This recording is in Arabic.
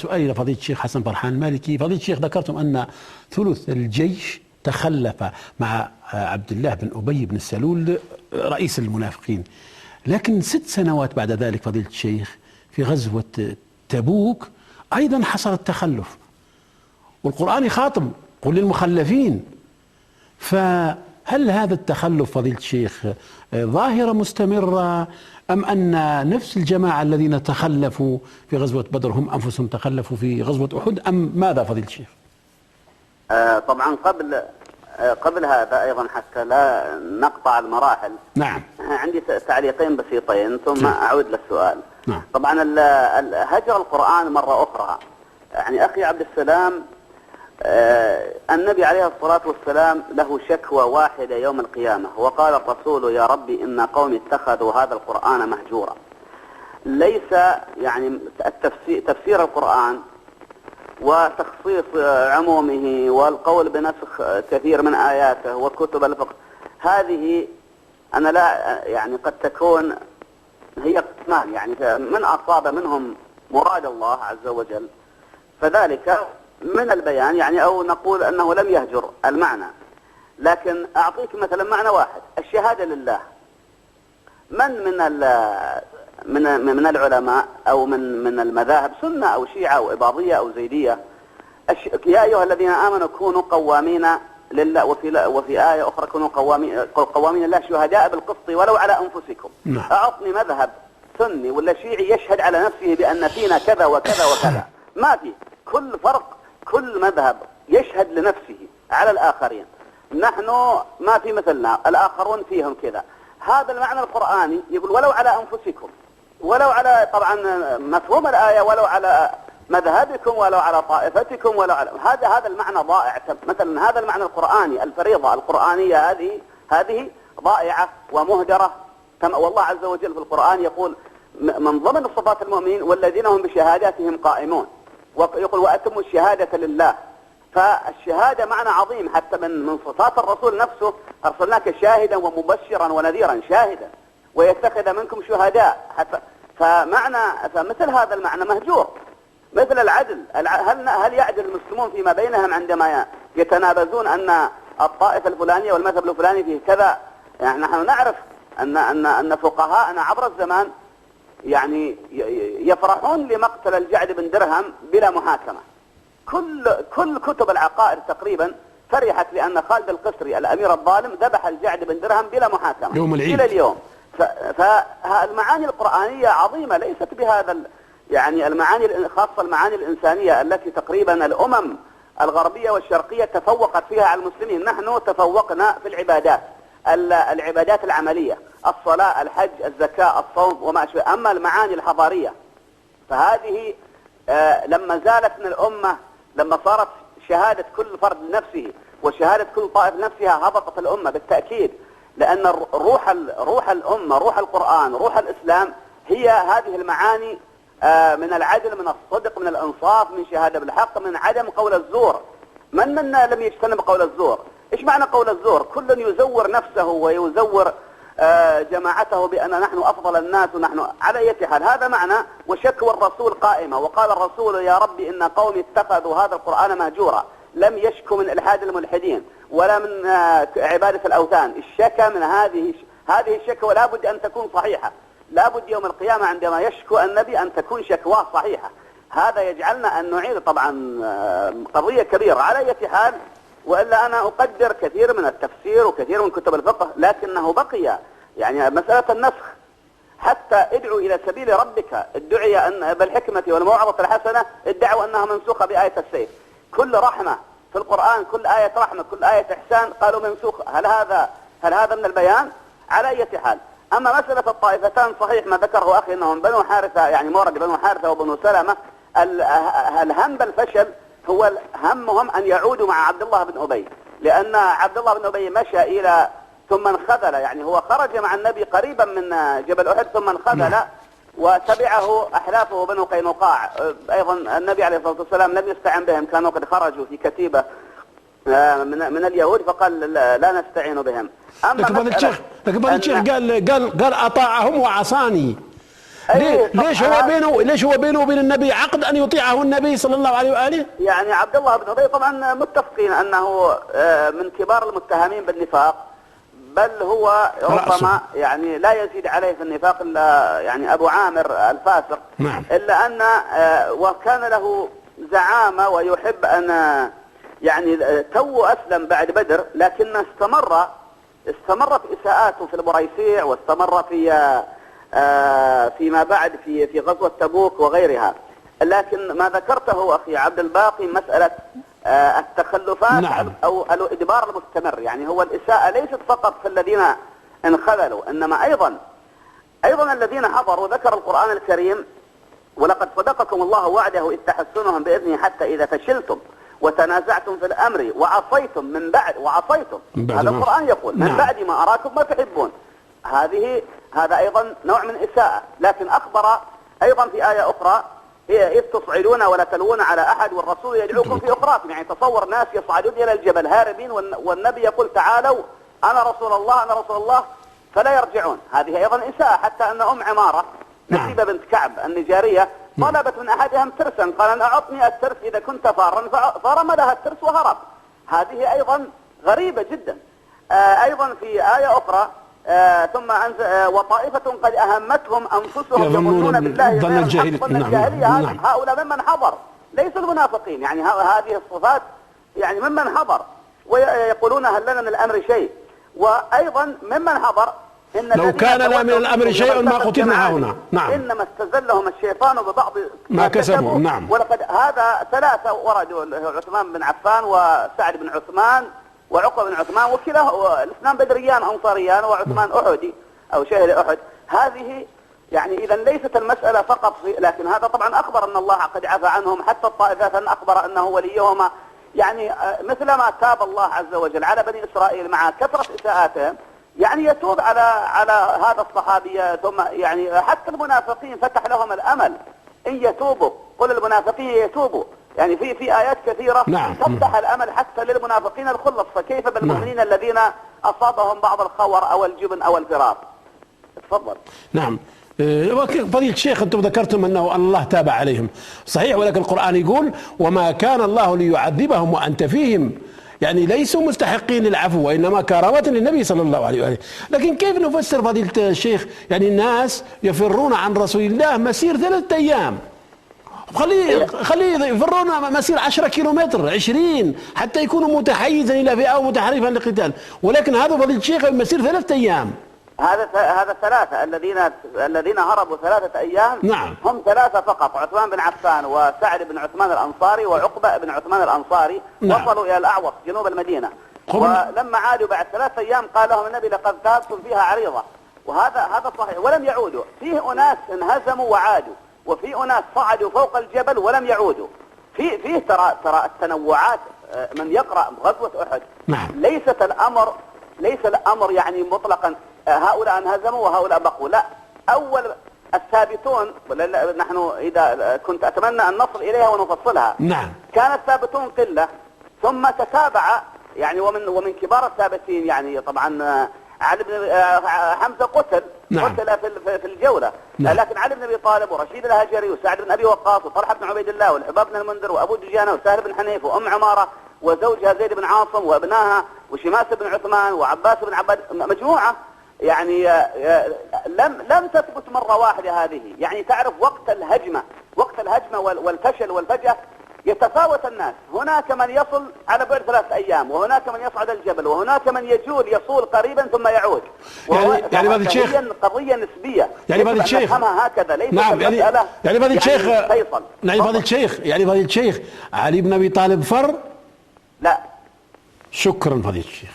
سؤالي لفضيلة الشيخ حسن فرحان المالكي. فضيلة الشيخ، ذكرتم أن ثلث الجيش تخلف مع عبد الله بن أبي بن سلول رئيس المنافقين، لكن 6 سنوات بعد ذلك فضيلة الشيخ في غزوة تبوك أيضا حصل التخلف، والقرآن يخاطب قل للمخلفين. فهل هذا التخلف فضيلة الشيخ ظاهرة مستمرة، أم أن نفس الجماعة الذين تخلفوا في غزوة بدر هم أنفسهم تخلفوا في غزوة أحد، أم ماذا فضيلة الشيخ؟ طبعا قبل هذا أيضا حتى لا نقطع المراحل. نعم. عندي تعليقين بسيطين ثم أعود للسؤال. نعم. طبعا هجر القرآن مرة أخرى، يعني أخي عبد السلام، النبي عليه الصلاة والسلام له شكوى واحدة يوم القيامة، وقال الرسول يا ربي إن قومي اتخذوا هذا القرآن مهجورا. ليس يعني تفسير القرآن وتخصيص عمومه والقول بنسخ كثير من آياته وكتب الفقه، هذه أنا لا يعني قد تكون هي قسمان، يعني من أصاب منهم مراد الله عز وجل فذلك من البيان، يعني أو نقول أنه لم يهجر المعنى. لكن أعطيك مثلا معنى واحد، الشهادة لله. من العلماء أو من المذاهب، سنة أو شيعة أو إباضية أو زيدية، يا أيها الذين آمنوا كونوا قوامين لله، وفي آية أخرى كونوا قوامين لله شهداء بالقسط ولو على أنفسكم. أعطني مذهب سني ولا شيعي يشهد على نفسه بأن فينا كذا وكذا وكذا، ما في. كل فرق، كل مذهب يشهد لنفسه على الآخرين. نحن ما في مثلنا، الآخرون فيهم كذا. هذا المعنى القرآني يقول ولو على أنفسكم، ولو على طبعا مفهوم الآية ولو على مذهبكم ولو على طائفتكم ولو على هذا المعنى ضائع. مثلا هذا المعنى القرآني، الفريضة القرآنية هذه ضائعة ومهدرة. والله عز وجل في القرآن يقول من ضمن صفات المؤمنين والذين هم بشهاداتهم قائمون، ويقول وأتموا الشهادة لله. فالشهادة معنى عظيم، حتى من صفات الرسول نفسه أرسلناك شاهدا ومبشرا ونذيرا، شاهدا ويتخذ منكم شهداء. فمثل هذا المعنى مهجور. مثل العدل، هل يعدل المسلمون فيما بينهم عندما يتنابزون أن الطائفة الفلانية والمذهب الفلاني فيه كذا؟ يعني نحن نعرف أن فقهاءنا عبر الزمان يعني يفرحون لمقتل الجعد بن درهم بلا محاكمة. كل كتب العقائد تقريبا فرحت لأن خالد القسري الأمير الظالم ذبح الجعد بن درهم بلا محاكمة يوم العيد إلى اليوم. فالمعاني القرآنية عظيمة، ليست بهذا يعني المعاني، خاصة المعاني الإنسانية التي تقريبا الأمم الغربية والشرقية تفوقت فيها على المسلمين. نحن تفوقنا في العبادات العملية، الصلاة، الحج، الزكاة، الصوم وما أشبه. أما المعاني الحضارية فهذه لما زالت من الأمة، لما صارت شهادة كل فرد لنفسه وشهادة كل طائف لنفسها، هبطت الأمة بالتأكيد. لأن روح الأمة، روح القرآن، روح الإسلام هي هذه المعاني، من العدل، من الصدق، من الإنصاف، من شهادة بالحق، من عدم قول الزور. من منا لم يجتنب قول الزور؟ إيش معنى قول الزور؟ كل يزور نفسه ويزور جماعته بأن نحن أفضل الناس ونحن على أي حال. هذا معنى وشكوى الرسول قائمة. وقال الرسول يا ربي إن قومي اتخذوا هذا القرآن مهجورا. لم يشكو من إلحاد الملحدين ولا من عبادة الأوثان، الشكى من هذه الشكوى لا بد أن تكون صحيحة. لا بد يوم القيامة عندما يشكو النبي أن تكون شكواه صحيحة. هذا يجعلنا أن نعيد طبعا قضية كبيرة على أي حال. وإلا أنا أقدر كثير من التفسير وكثير من كتب الفقه، لكنه بقي يعني مسألة النسخ. حتى ادعوا إلى سبيل ربك، ادعي أن بالحكمة والموعظة الحسنة، ادعوا أنها منسوخة بآية السيف. كل رحمة في القرآن، كل آية رحمة، كل آية إحسان قالوا منسوخة. هل هذا من البيان؟ على أي حال. أما مسألة الطائفتان صحيح ما ذكره أخي أنهم بنو حارثة، يعني مورد بنو حارثة وبنو سلمة، الهم بالفشل هو همهم أن يعودوا مع عبد الله بن أبي، لأن عبد الله بن أبي مشى إلى ثم انخذل، يعني هو خرج مع النبي قريبا من جبل أحد ثم انخذل وتبعه أحلافه بنو قينقاع. أيضا النبي عليه الصلاة والسلام لم يستعن بهم، كانوا قد خرجوا في كتيبة من اليهود فقال لا نستعين بهم. لكن بعض الشيخ قال أطاعهم وعصاني. ليش هو بينه وبين النبي عقد أن يطيعه النبي صلى الله عليه وآله؟ يعني عبد الله بن أبي طبعا متفقين أنه من كبار المتهمين بالنفاق، بل هو ربما يعني لا يزيد عليه في النفاق إلا يعني أبو عامر الفاسق. نعم. إلا أن وكان له زعامة ويحب أن يعني تو أسلم بعد بدر، لكن استمر في إساءاته في المريسيع، واستمر فيما بعد في غزوة تبوك وغيرها. لكن ما ذكرته أخي عبد الباقي مسألة التخلفات. نعم. أو الإدبار المستمر، يعني هو الإساءة ليست فقط في الذين انخذلوا، إنما أيضا الذين حضروا. ذكر القرآن الكريم: ولقد صدقكم الله وعده إذ تحسونهم بإذنه حتى إذا فشلتم وتنازعتم في الأمر وعصيتم من بعد هذا القرآن يقول من بعد ما أراكم ما تحبون. هذا أيضا نوع من إساءة. لكن أخبر أيضا في آية أخرى: إذ تصعدون ولا تلوون على أحد والرسول يدعوكم في أخراكم. يعني تصور ناس يصعدون إلى الجبل هاربين، والنبي يقول: تعالوا أنا رسول الله، فلا يرجعون. هذه أيضا إساءة. حتى أن أم عمارة نسيبة بنت كعب النجارية طلبت من أحدهم ترسا، قال: أعطني الترس إذا كنت فارا، فرمى لها الترس وهرب. هذه أيضا غريبة جدا. أيضا في آية أخرى: ثم وطائفة قد أهمتهم أنفسهم يظنون بالله ظن الجاهلية. هؤلاء ممن حضر، ليسوا المنافقين. يعني هذه الصفات يعني ممن حضر، ويقولون: هل لنا من الأمر شيء؟ وأيضا ممن حضر: لو كان لنا من الأمر شيء ما قتلنا هنا. نعم. إنما استزلهم الشيطان ببعض ما كسبوا. نعم. ولقد هذا ثلاثة وردوا: عثمان بن عفان وسعد بن عثمان وعقبة بن عثمان، وكلا الاثنان بدريان أنصاريان، وعثمان أحدي أو شهد أحد. هذه يعني إذا ليست المسألة فقط لكن هذا طبعا أخبر أن الله قد عفى عنهم، حتى الطائفات أخبر أنه وليهما. يعني مثلما تاب الله عز وجل على بني إسرائيل مع كثرة إساءاتهم، يعني يتوب على هذا الصحابي. ثم يعني حتى المنافقين فتح لهم الأمل إن يتوبوا، قل المنافقين يتوبوا. يعني في آيات كثيرة تفتح الأمل حتى للمنافقين الخلص، فكيف بالمؤمنين الذين أصابهم بعض الخور أو الجبن أو الفرار. تفضل. نعم. فضيلة الشيخ، أنتم ذكرتم أنه الله تاب عليهم، صحيح، ولكن القرآن يقول: وما كان الله ليعذبهم وأنت فيهم. يعني ليسوا مستحقين للعفو، وإنما كرامة للنبي صلى الله عليه وآله. لكن كيف نفسر فضيلة الشيخ؟ يعني الناس يفرون عن رسول الله مسير 3 أيام، خليه يفرون مسير 10 كيلومتر 20 حتى يكونوا متحيزا إلى فئة ومتحرفا للقتال، ولكن هذا فضيلة الشيخ مسير 3 أيام. هذا ثلاثة الذين هربوا 3 أيام. نعم. هم 3 فقط: عثمان بن عفان وسعد بن عثمان الأنصاري وعقبة بن عثمان الأنصاري. نعم. وصلوا إلى الأعوص جنوب المدينة، ولما عادوا بعد 3 أيام قال لهم النبي: لقد ذهبتم فيها عريضة. وهذا صحيح، ولم يعودوا. فيه أناس انهزموا وعادوا، وفي أناس صعدوا فوق الجبل ولم يعودوا. فيه ترى التنوعات. من يقرأ غزوة أحد نعم. ليس الأمر يعني مطلقا هؤلاء انهزموا وهؤلاء بقوا، لا. أول الثابتون، نحن إذا كنت أتمنى أن نصل إليها ونفصلها. نعم. كان الثابتون قلة، ثم تتابع يعني ومن كبار الثابتين يعني طبعا علي بن حمزة قتل. نعم. قتل في الجولة. نعم. لكن علي بن أبي طالب ورشيد الهجري وسعد بن أبي وقاص وطلحة بن عبيد الله والحباب بن المنذر وأبو دجانة وسهل بن حنيف وأم عمارة وزوجها زيد بن عاصم وابناها وشماس بن عثمان وعباس بن عباد، مجموعة يعني لم تثبت مرة واحدة. هذه يعني تعرف وقت الهجمة والفشل والفجأة يتفاوت الناس. هناك من يصل على بعد 3 أيام، وهناك من يصعد الجبل، وهناك من يصول قريبا ثم يعود. يعني فضيلة الشيخ قضية نسبية. يعني فضيلة الشيخ هكذا ليس. نعم. يعني فضيلة الشيخ فيصل. يعني فضيلة الشيخ علي بن أبي طالب فر؟ لا. شكرا فضيلة الشيخ.